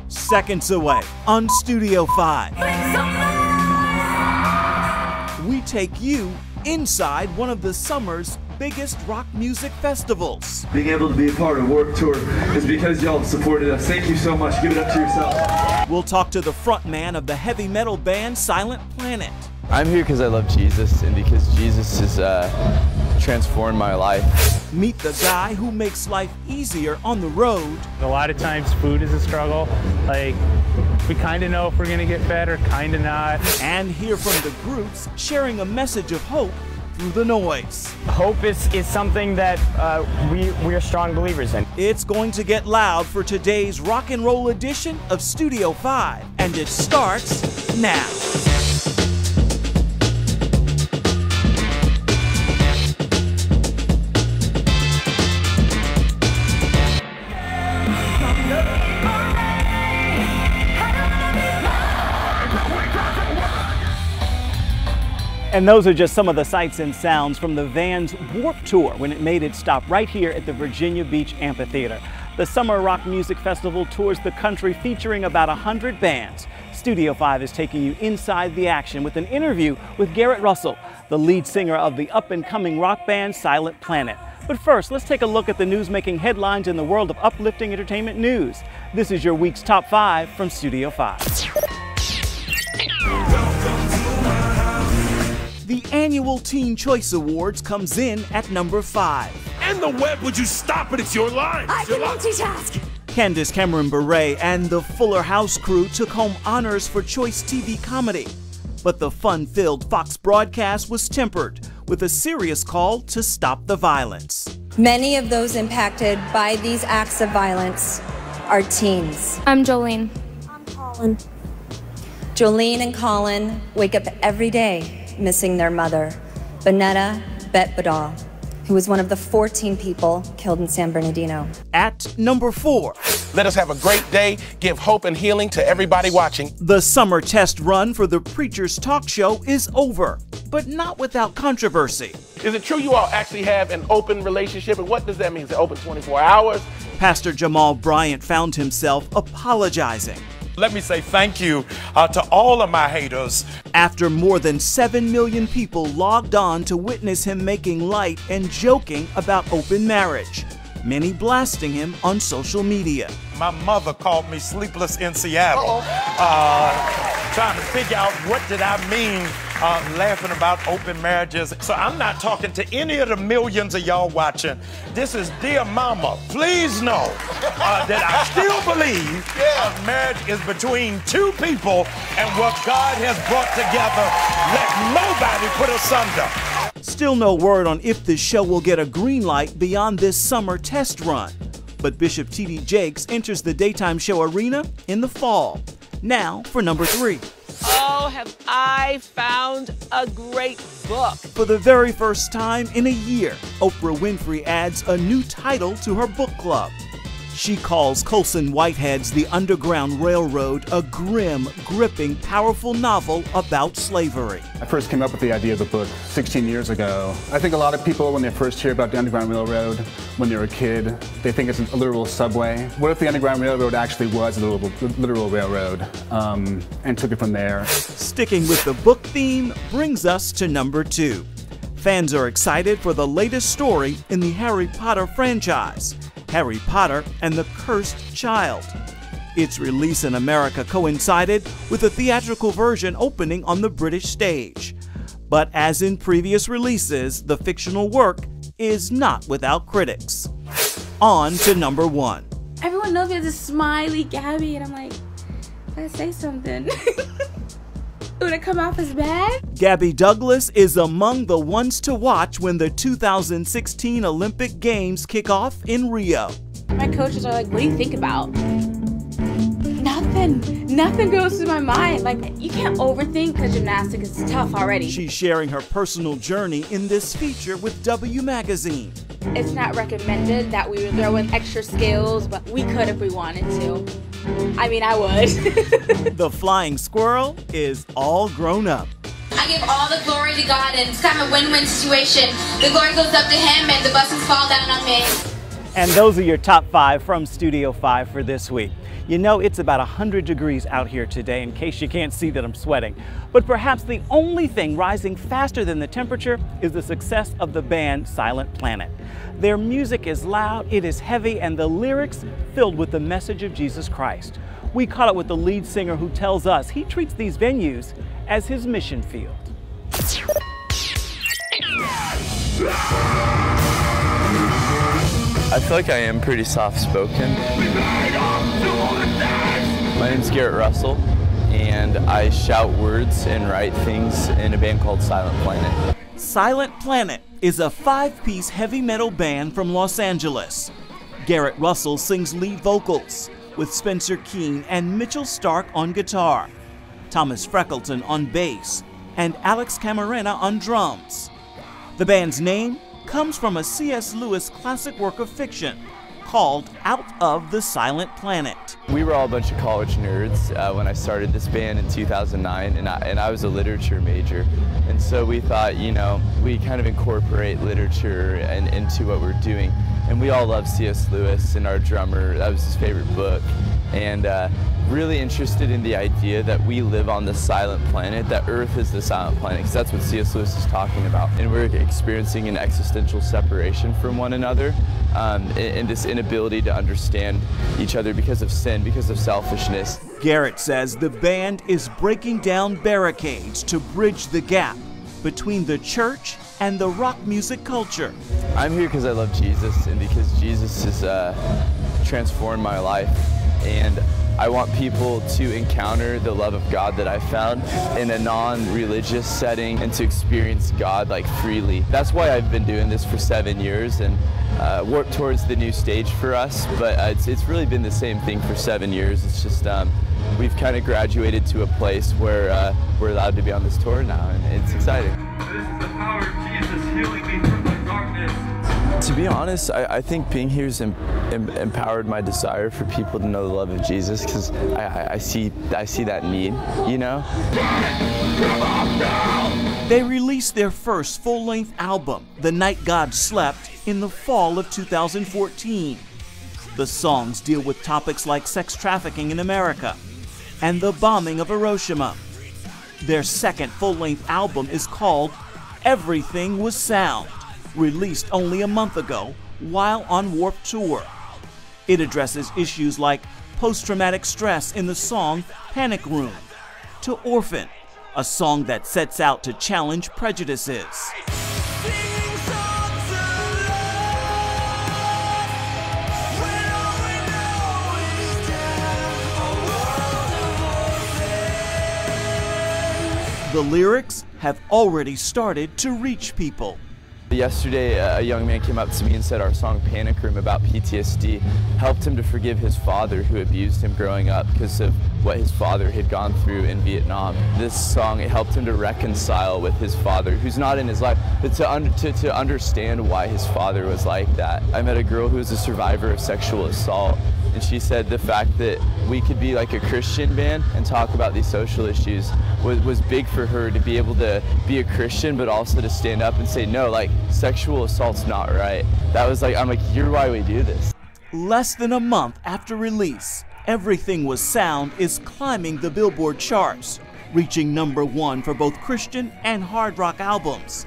seconds away on Studio 5. We take you inside one of the summer's biggest rock music festivals. Being able to be a part of Warped Tour is because y'all supported us. Thank you so much. Give it up to yourself. We'll talk to the frontman of the heavy metal band Silent Planet. I'm here because I love Jesus and because Jesus has transformed my life. Meet the guy who makes life easier on the road. A lot of times food is a struggle. Like, we kind of know if we're going to get fed or kind of not. And hear from the groups sharing a message of hope through the noise. Hope is something that we are strong believers in. It's going to get loud for today's rock and roll edition of Studio 5, and it starts now. And those are just some of the sights and sounds from the Vans Warped Tour when it made its stop right here at the Virginia Beach Amphitheater. The Summer Rock Music Festival tours the country featuring about 100 bands. Studio 5 is taking you inside the action with an interview with Garrett Russell, the lead singer of the up-and-coming rock band Silent Planet. But first, let's take a look at the news-making headlines in the world of uplifting entertainment news. This is your week's Top 5 from Studio 5. The annual Teen Choice Awards comes in at number 5. And the web, would you stop it? It's your line. I can multitask. Candace Cameron Bure and the Fuller House crew took home honors for Choice TV Comedy. But the fun-filled Fox broadcast was tempered with a serious call to stop the violence. Many of those impacted by these acts of violence are teens. I'm Jolene. I'm Colin. Jolene and Colin wake up every day missing their mother, Bonetta Bet-Badal, who was one of the 14 people killed in San Bernardino. At number 4. Let us have a great day. Give hope and healing to everybody watching. The summer test run for the Preacher's Talk Show is over, but not without controversy. Is it true you all actually have an open relationship? And what does that mean? Is it open 24 hours? Pastor Jamal Bryant found himself apologizing. Let me say thank you to all of my haters. After more than 7 million people logged on to witness him making light and joking about open marriage, many blasting him on social media. My mother called me sleepless in Seattle, trying to figure out what did I mean laughing about open marriages. So I'm not talking to any of the millions of y'all watching. This is dear mama. Please know that I still believe marriage is between two people, and what God has brought together, let nobody put asunder. Still no word on if this show will get a green light beyond this summer test run. But Bishop T.D. Jakes enters the daytime show arena in the fall. Now for number 3. Oh, have I found a great book. For the very first time in a year, Oprah Winfrey adds a new title to her book club. She calls Colson Whitehead's The Underground Railroad a grim, gripping, powerful novel about slavery. I first came up with the idea of the book 16 years ago. I think a lot of people, when they first hear about the Underground Railroad, when they're a kid, they think it's a literal subway. What if the Underground Railroad actually was a literal railroad, and took it from there? Sticking with the book theme brings us to number 2. Fans are excited for the latest story in the Harry Potter franchise, Harry Potter and the Cursed Child. Its release in America coincided with a theatrical version opening on the British stage. But as in previous releases, the fictional work is not without critics. On to number 1. Everyone knows me as a smiley Gabby, and I'm like, I say something. Would it come off as bad? Gabby Douglas is among the ones to watch when the 2016 Olympic Games kick off in Rio. My coaches are like, what do you think about? Nothing goes through my mind. Like, you can't overthink because gymnastics is tough already. She's sharing her personal journey in this feature with W Magazine. It's not recommended that we would throw in extra skills, but we could if we wanted to. I mean, I would. The flying squirrel is all grown up. I give all the glory to God, and it's kind of a win-win situation. The glory goes up to him, and the blessings fall down on me. And those are your top 5 from Studio 5 for this week. You know, it's about 100 degrees out here today, in case you can't see that I'm sweating. But perhaps the only thing rising faster than the temperature is the success of the band Silent Planet. Their music is loud, it is heavy, and the lyrics filled with the message of Jesus Christ. We caught up with the lead singer who tells us he treats these venues as his mission field. I feel like I am pretty soft-spoken. My name's Garrett Russell, and I shout words and write things in a band called Silent Planet. Silent Planet is a 5-piece heavy metal band from Los Angeles. Garrett Russell sings lead vocals, with Spencer Keane and Mitchell Stark on guitar, Thomas Freckleton on bass, and Alex Camarena on drums. The band's name comes from a C.S. Lewis classic work of fiction called Out of the Silent Planet. We were all a bunch of college nerds when I started this band in 2009, and I was a literature major. And so we thought, you know, we kind of incorporate literature into what we're doing. And we all love C.S. Lewis, and our drummer, that was his favorite book. And really interested in the idea that we live on the silent planet, that Earth is the silent planet, because that's what C.S. Lewis is talking about. And we're experiencing an existential separation from one another, and this inability to understand each other because of sin, because of selfishness. Garrett says the band is breaking down barricades to bridge the gap between the church and the rock music culture. I'm here because I love Jesus, and because Jesus has transformed my life. And I want people to encounter the love of God that I found in a non-religious setting and to experience God like freely. That's why I've been doing this for 7 years, and Warped Tour's the new stage for us, but it's really been the same thing for 7 years. It's just we've kind of graduated to a place where we're allowed to be on this tour now, and it's exciting. This is the power of Jesus healing me from the darkness. To be honest, I think being here has empowered my desire for people to know the love of Jesus, because I see that need, you know? They released their first full-length album, The Night God Slept, in the fall of 2014. The songs deal with topics like sex trafficking in America and the bombing of Hiroshima. Their second full-length album is called Everything Was Sound, released only a month ago while on Warped Tour. It addresses issues like post-traumatic stress in the song Panic Room, to Orphan, a song that sets out to challenge prejudices. The lyrics have already started to reach people. Yesterday, a young man came up to me and said our song Panic Room about PTSD helped him to forgive his father who abused him growing up because of what his father had gone through in Vietnam. This song, it helped him to reconcile with his father, who's not in his life, but to understand why his father was like that. I met a girl who was a survivor of sexual assault, and she said the fact that we could be like a Christian band and talk about these social issues was big for her, to be able to be a Christian but also to stand up and say, no, like, sexual assault's not right. That was like, I'm like, you're why we do this. Less than a month after release, Everything Was Sound is climbing the Billboard charts, reaching #1 for both Christian and hard rock albums,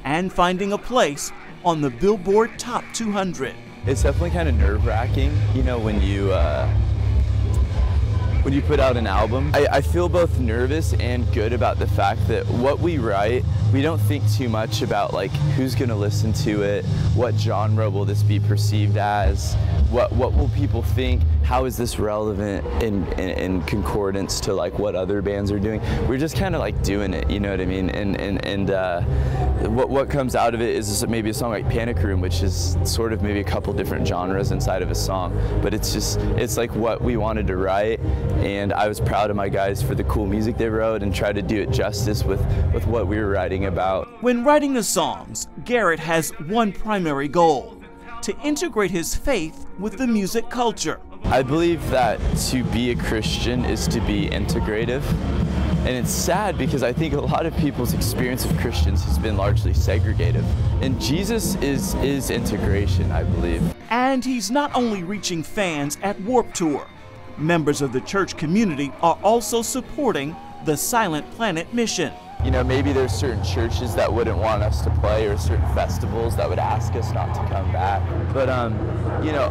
and finding a place on the Billboard Top 200. It's definitely kind of nerve-wracking, you know, when you put out an album. I feel both nervous and good about the fact that what we write, we don't think too much about like who's gonna listen to it, what genre will this be perceived as, what will people think, how is this relevant in concordance to like what other bands are doing. We're just kind of like doing it, you know what I mean? And what comes out of it is maybe a song like Panic Room, which is sort of maybe a couple different genres inside of a song, but it's like what we wanted to write, and I was proud of my guys for the cool music they wrote and tried to do it justice with what we were writing about. When writing the songs, Garrett has one primary goal: to integrate his faith with the music culture. I believe that to be a Christian is to be integrative. And it's sad because I think a lot of people's experience of Christians has been largely segregative. And Jesus is integration, I believe. And he's not only reaching fans at Warped Tour. Members of the church community are also supporting the Silent Planet mission. You know, maybe there's certain churches that wouldn't want us to play, or certain festivals that would ask us not to come back. But, you know,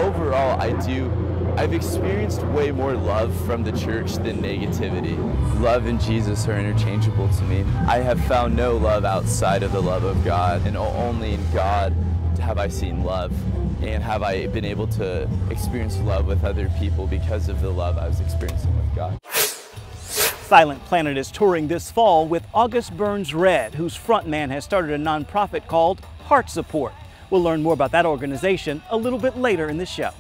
overall, I've experienced way more love from the church than negativity. Love and Jesus are interchangeable to me. I have found no love outside of the love of God, and only in God have I seen love, and have I been able to experience love with other people because of the love I was experiencing with God. Silent Planet is touring this fall with August Burns Red, whose frontman has started a nonprofit called Heart Support. We'll learn more about that organization a little bit later in the show.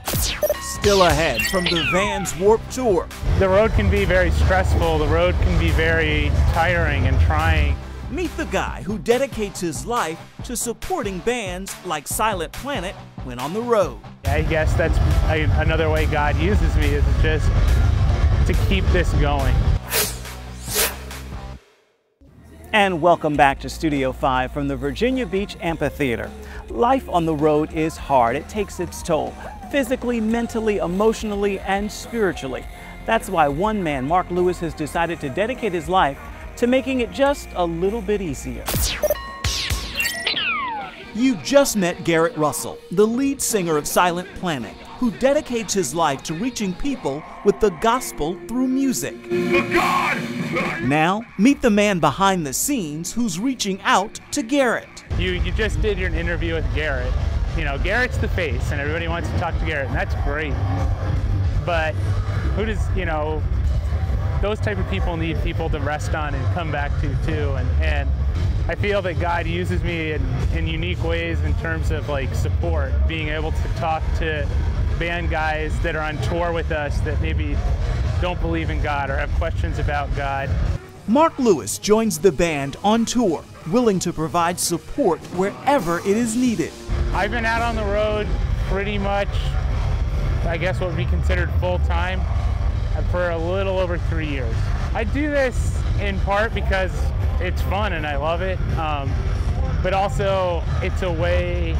Still ahead from the Vans Warped Tour. The road can be very stressful. The road can be very tiring and trying. Meet the guy who dedicates his life to supporting bands like Silent Planet when on the road. I guess that's another way God uses me, is just to keep this going. And welcome back to Studio 5 from the Virginia Beach Amphitheater. Life on the road is hard. It takes its toll, physically, mentally, emotionally, and spiritually. That's why one man, Mark Lewis, has decided to dedicate his life to making it just a little bit easier. You just met Garrett Russell, the lead singer of Silent Planet, who dedicates his life to reaching people with the gospel through music. Now, meet the man behind the scenes who's reaching out to Garrett. You just did your interview with Garrett. You know, Garrett's the face, and everybody wants to talk to Garrett, and that's great. But who does, you know, those type of people need people to rest on and come back to too. And I feel that God uses me in unique ways in terms of like support, being able to talk to band guys that are on tour with us that maybe don't believe in God or have questions about God. Mark Lewis joins the band on tour, willing to provide support wherever it is needed. I've been out on the road pretty much, I guess what would be considered full-time, for a little over 3 years. I do this in part because it's fun and I love it, but also it's a way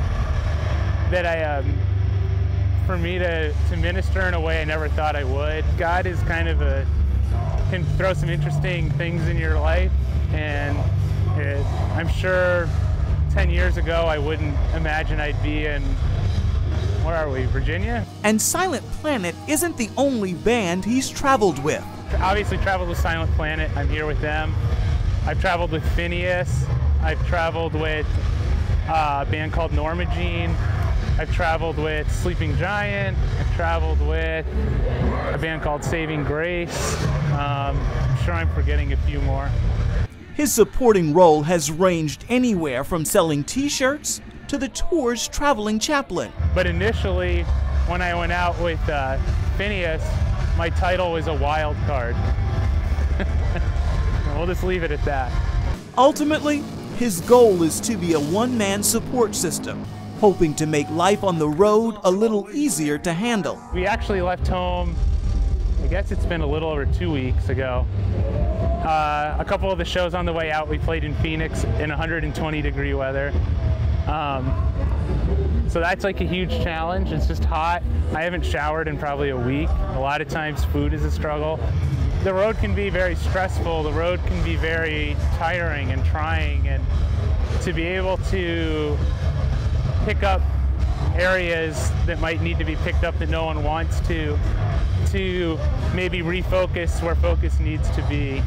that for me to minister in a way I never thought I would. God is kind of can throw some interesting things in your life, and I'm sure 10 years ago I wouldn't imagine I'd be in, where are we, Virginia? And Silent Planet isn't the only band he's traveled with. Obviously traveled with Silent Planet, I'm here with them. I've traveled with Phineas, I've traveled with a band called Norma Jean, I've traveled with Sleeping Giant, I've traveled with a band called Saving Grace. I'm sure I'm forgetting a few more. His supporting role has ranged anywhere from selling t-shirts to the tour's traveling chaplain. But initially, when I went out with Phineas, my title was a wild card. We'll just leave it at that. Ultimately, his goal is to be a one-man support system, hoping to make life on the road a little easier to handle. We actually left home, I guess it's been a little over 2 weeks ago. A couple of the shows on the way out, we played in Phoenix in 120-degree weather. So that's like a huge challenge. It's just hot. I haven't showered in probably a week. A lot of times food is a struggle. The road can be very stressful. The road can be very tiring and trying, and to be able to pick up areas that might need to be picked up that no one wants to maybe refocus where focus needs to be,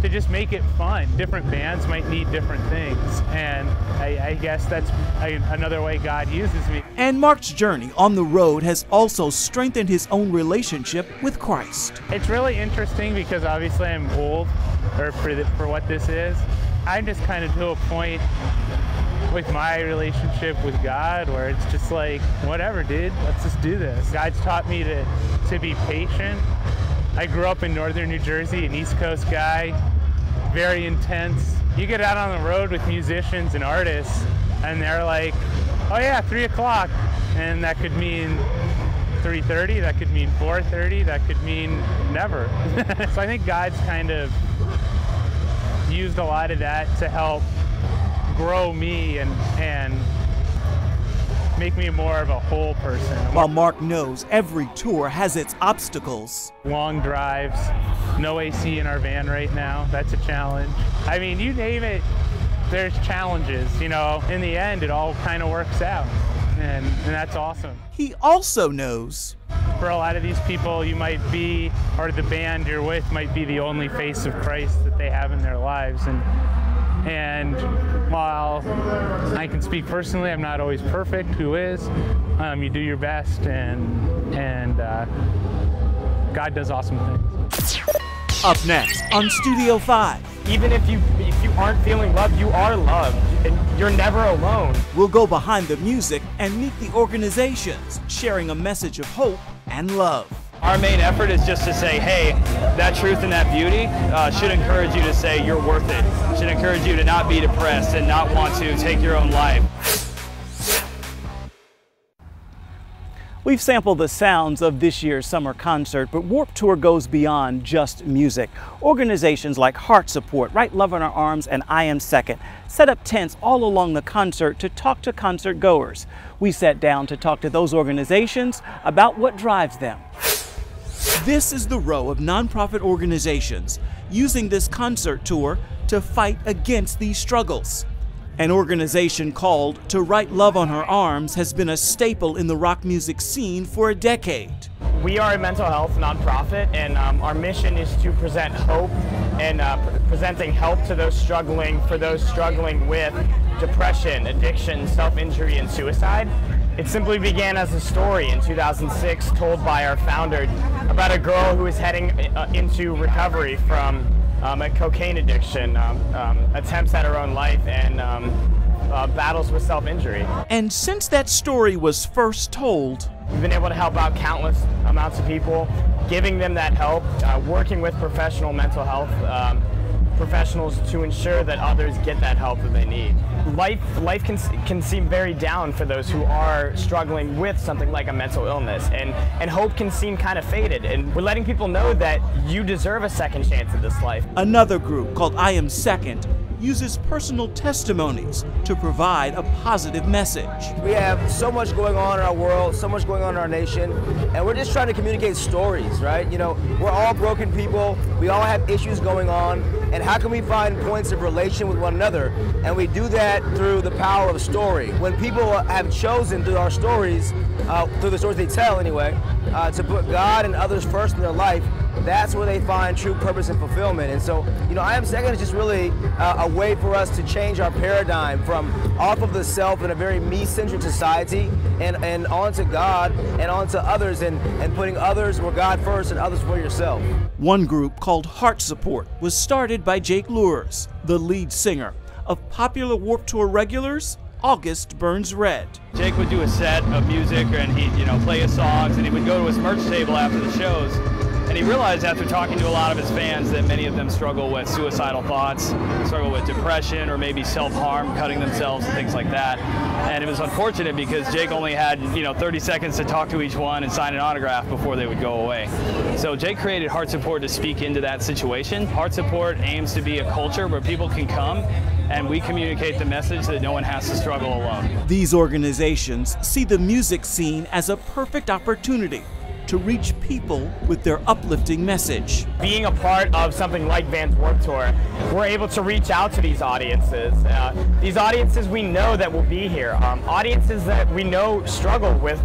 to just make it fun. Different bands might need different things, and I guess that's another way God uses me. And Mark's journey on the road has also strengthened his own relationship with Christ. It's really interesting because obviously I'm old, or for what this is. I'm just kind of to a point with my relationship with God where it's just like, whatever, dude, let's just do this. God's taught me to be patient. I grew up in northern New Jersey, an East Coast guy, very intense. You get out on the road with musicians and artists and they're like, oh yeah, 3 o'clock. And that could mean 3:30, that could mean 4:30, that could mean never. So I think God's kind of used a lot of that to help grow me and make me more of a whole person. While Mark knows every tour has its obstacles. Long drives, no AC in our van right now, that's a challenge. I mean, you name it, there's challenges. You know, in the end, it all kind of works out, and that's awesome. He also knows for a lot of these people, you might be, or the band you're with might be the only face of Christ that they have in their lives. And while I can speak personally, I'm not always perfect. Who is? You do your best, and God does awesome things. Up next on Studio 5. Even if you aren't feeling loved, you are loved, and you're never alone. We'll go behind the music and meet the organizations, sharing a message of hope and love. Our main effort is just to say, hey, that truth and that beauty should encourage you to say you're worth it. Should encourage you to not be depressed and not want to take your own life. We've sampled the sounds of this year's summer concert, but Warped Tour goes beyond just music. Organizations like Heart Support, Right Love in Our Arms, and I Am Second set up tents all along the concert to talk to concert goers. We sat down to talk to those organizations about what drives them. This is the row of nonprofit organizations using this concert tour to fight against these struggles. An organization called To Write Love on Her Arms has been a staple in the rock music scene for a decade. We are a mental health nonprofit, and our mission is to present hope and presenting help to those struggling, with depression, addiction, self-injury, and suicide. It simply began as a story in 2006 told by our founder about a girl who was heading into recovery from a cocaine addiction, attempts at her own life, and battles with self-injury. And since that story was first told, we've been able to help out countless amounts of people, giving them that help, working with professional mental health professionals to ensure that others get that help that they need. Life can seem very down for those who are struggling with something like a mental illness, and hope can seem kind of faded, and we're letting people know that you deserve a second chance at this life. Another group called I Am Second uses personal testimonies to provide a positive message. We have so much going on in our world, so much going on in our nation, and we're just trying to communicate stories, right? You know, we're all broken people, we all have issues going on, and how can we find points of relation with one another? And we do that through the power of story. When people have chosen through our stories, through the stories they tell anyway, to put God and others first in their life, that's where they find true purpose and fulfillment. And so, you know, I Am Second is just really a way for us to change our paradigm from off of the self in a very me-centric society and onto God and onto others, and putting others where God first and others for yourself. One group called Heart Support was started by Jake Luers, the lead singer of popular Warped Tour regulars August Burns Red. Jake would do a set of music and he'd, play his songs, and he would go to his merch table after the shows. And he realized after talking to a lot of his fans that many of them struggle with suicidal thoughts, struggle with depression, or maybe self-harm, cutting themselves and things like that. And it was unfortunate because Jake only had 30 seconds to talk to each one and sign an autograph before they would go away. So Jake created Heart Support to speak into that situation. Heart Support aims to be a culture where people can come and we communicate the message that no one has to struggle alone. These organizations see the music scene as a perfect opportunity to reach people with their uplifting message. Being a part of something like Vans Warped Tour, we're able to reach out to these audiences. These audiences we know that will be here. Audiences that we know struggle with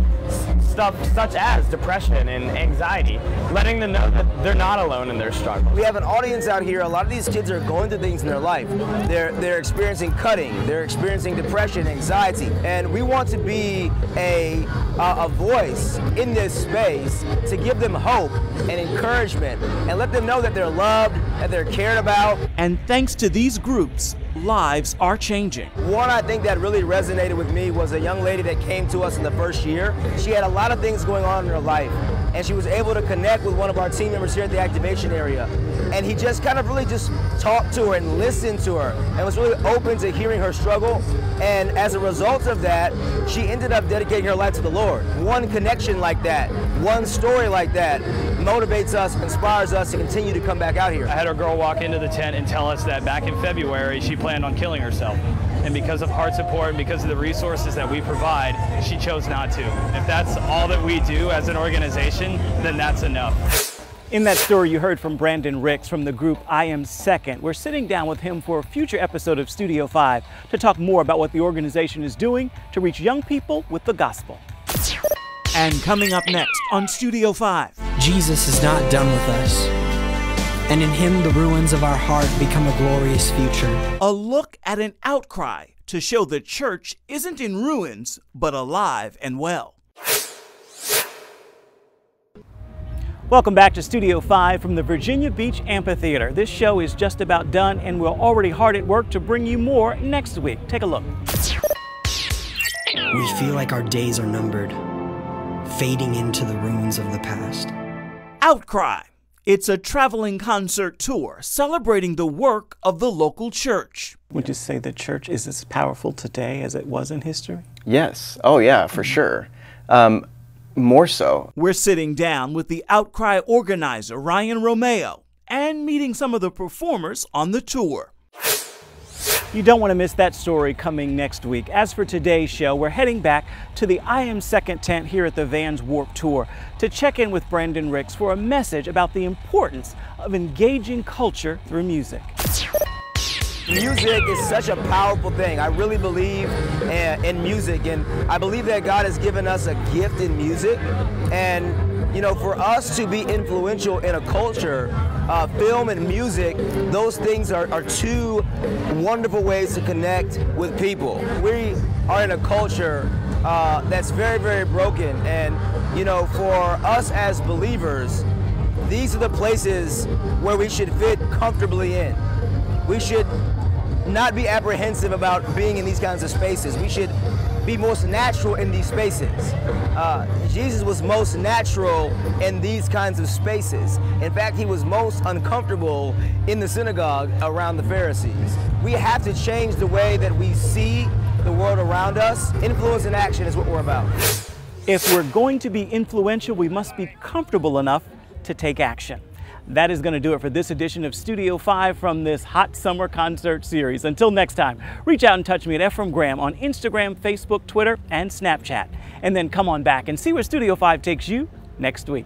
stuff such as depression and anxiety, letting them know that they're not alone in their struggle. We have an audience out here. A lot of these kids are going through things in their life. They're experiencing cutting, they're experiencing depression, anxiety, and we want to be a voice in this space to give them hope and encouragement and let them know that they're loved, that they're cared about. And thanks to these groups, lives are changing. One I think that really resonated with me was a young lady that came to us in the first year. She had a lot of things going on in her life, and she was able to connect with one of our team members here at the activation area. And he just kind of really just talked to her and listened to her and was really open to hearing her struggle. And as a result of that, she ended up dedicating her life to the Lord. One connection like that, one story like that motivates us, inspires us to continue to come back out here. I had a girl walk into the tent and tell us that back in February she planned on killing herself. and because of heart support and because of the resources that we provide, she chose not to. If that's all that we do as an organization, then that's enough. In that story, you heard from Brandon Ricks from the group I Am Second. We're sitting down with him for a future episode of Studio 5 to talk more about what the organization is doing to reach young people with the gospel. And coming up next on Studio 5. Jesus is not done with us, and in him the ruins of our heart become a glorious future. A look at an outcry to show the church isn't in ruins, but alive and well. Welcome back to Studio 5 from the Virginia Beach Amphitheater. This show is just about done, and we're already hard at work to bring you more next week. Take a look. We feel like our days are numbered, fading into the ruins of the past. Outcry. It's a traveling concert tour celebrating the work of the local church. Would you say the church is as powerful today as it was in history? Yes. Oh, yeah, for sure. More so. We're sitting down with the Outcry organizer, Ryan Romeo, and meeting some of the performers on the tour. You don't want to miss that story coming next week. As for today's show, we're heading back to the I Am Second tent here at the Vans Warped Tour to check in with Brandon Ricks for a message about the importance of engaging culture through music. Music is such a powerful thing. I really believe in music, and I believe that God has given us a gift in music. And, you know, for us to be influential in a culture, film and music, those things are two wonderful ways to connect with people. We are in a culture that's very, very broken. And, you know, for us as believers, these are the places where we should fit comfortably in. We should not be apprehensive about being in these kinds of spaces. We should be most natural in these spaces. Jesus was most natural in these kinds of spaces. In fact, he was most uncomfortable in the synagogue around the Pharisees. We have to change the way that we see the world around us. Influence and action is what we're about. If we're going to be influential, we must be comfortable enough to take action. That is going to do it for this edition of Studio 5 from this hot summer concert series. Until next time, reach out and touch me at Ephraim Graham on Instagram, Facebook, Twitter, and Snapchat. And then come on back and see where Studio 5 takes you next week.